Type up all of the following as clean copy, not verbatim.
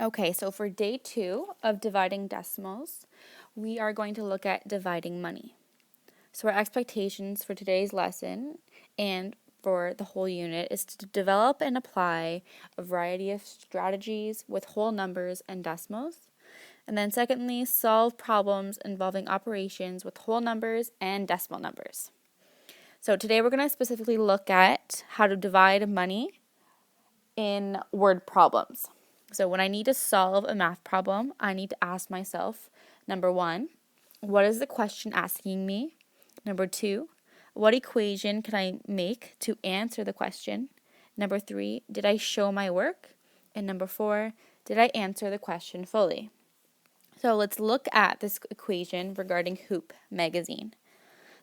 Okay, so for day 2 of dividing decimals, we are going to look at dividing money. So our expectations for today's lesson and for the whole unit is to develop and apply a variety of strategies with whole numbers and decimals. And then secondly, solve problems involving operations with whole numbers and decimal numbers. So today we're going to specifically look at how to divide money in word problems. So when I need to solve a math problem, I need to ask myself, number 1, what is the question asking me? Number 2, what equation can I make to answer the question? Number 3, did I show my work? And number 4, did I answer the question fully? So let's look at this equation regarding Hoop magazine.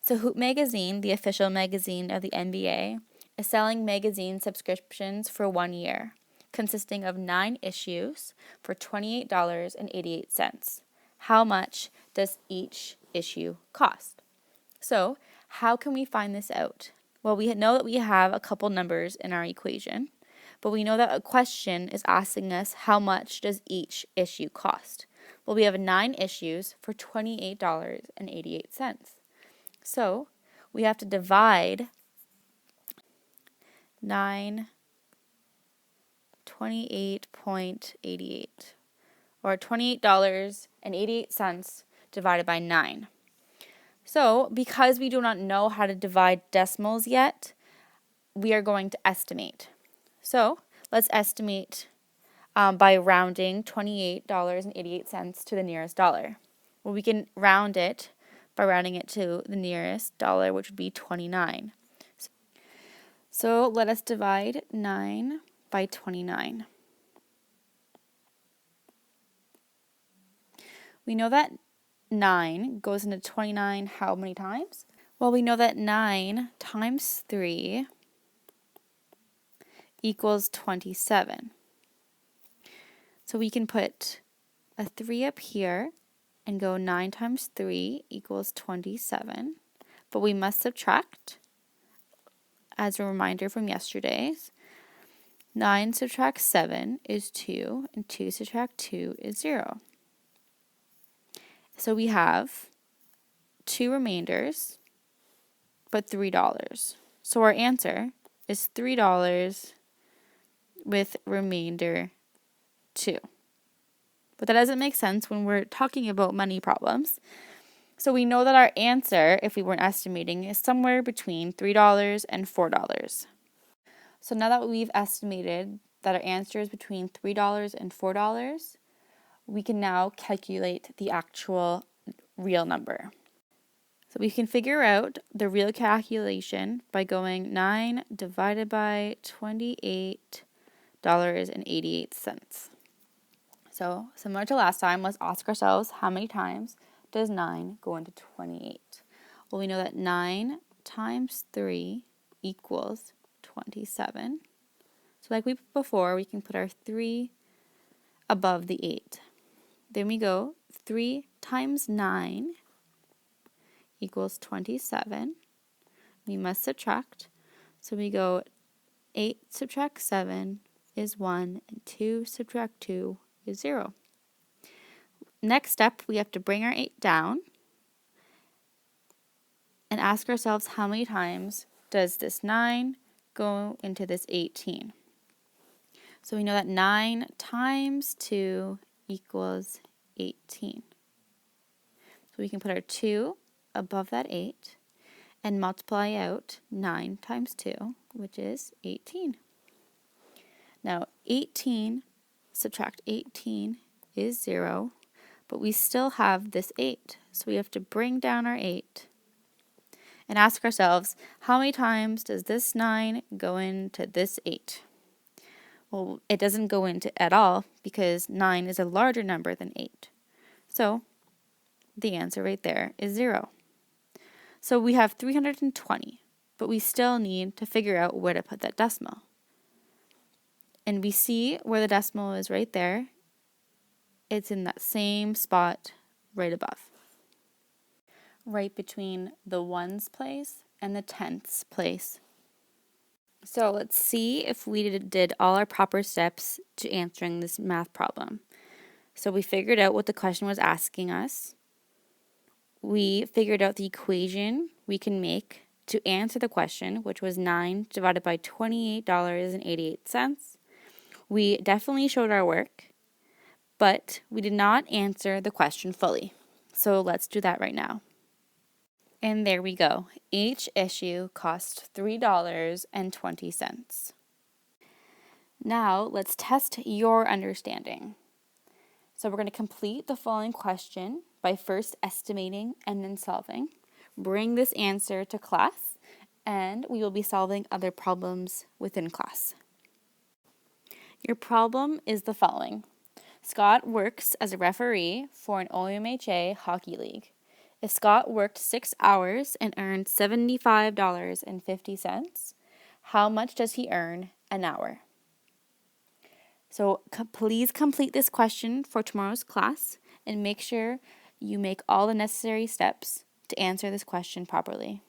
So Hoop magazine, the official magazine of the NBA, is selling magazine subscriptions for 1 year, consisting of 9 issues for $28.88. How much does each issue cost? So how can we find this out? Well, we know that we have a couple numbers in our equation, but we know that a question is asking us how much does each issue cost? Well, we have 9 issues for $28.88. So we have to divide 928.88 or $28.88 divided by 9. So because we do not know how to divide decimals yet, we are going to estimate. So let's estimate by rounding $28.88 to the nearest dollar. Well, we can round it by rounding it to the nearest dollar, which would be 29. So let us divide 9 by 29. We know that 9 goes into 29 how many times? Well, we know that 9 times 3 equals 27. So we can put a 3 up here and go 9 times 3 equals 27. But we must subtract, as a reminder from yesterday's. 9 subtract 7 is 2, and 2 subtract 2 is 0. So we have 2 remainders, but $3. So our answer is $3 with remainder 2. But that doesn't make sense when we're talking about money problems. So we know that our answer, if we weren't estimating, is somewhere between $3 and $4. So now that we've estimated that our answer is between $3 and $4, we can now calculate the actual real number. So we can figure out the real calculation by going 9 divided by $28.88. So similar to last time, let's ask ourselves, how many times does 9 go into 28? Well, we know that 9 times 3 equals 27. So like we put before, we can put our 3 above the 8. Then we go 3 times 9 equals 27. We must subtract. So we go 8 subtract 7 is 1, and 2 subtract 2 is 0. Next step, we have to bring our 8 down and ask ourselves, how many times does this 9 go into this 18? So we know that 9 times 2 equals 18. So we can put our 2 above that 8 and multiply out 9 times 2, which is 18. Now 18 subtract 18 is 0, but we still have this 8. So we have to bring down our 8 and ask ourselves, how many times does this 9 go into this 8? Well, it doesn't go into at all because 9 is a larger number than 8. So the answer right there is 0. So we have 320, but we still need to figure out where to put that decimal. And we see where the decimal is right there. It's in that same spot right above, right between the ones place and the tenths place. So let's see if we did all our proper steps to answering this math problem. So we figured out what the question was asking us. We figured out the equation we can make to answer the question, which was 9 divided by $28.88. We definitely showed our work, but we did not answer the question fully. So let's do that right now. And there we go. Each issue cost $3.20. Now let's test your understanding. So we're going to complete the following question by first estimating and then solving. Bring this answer to class, and we will be solving other problems within class. Your problem is the following. Scott works as a referee for an OMHA hockey league. If Scott worked 6 hours and earned $75.50, how much does he earn an hour? So please complete this question for tomorrow's class and make sure you make all the necessary steps to answer this question properly.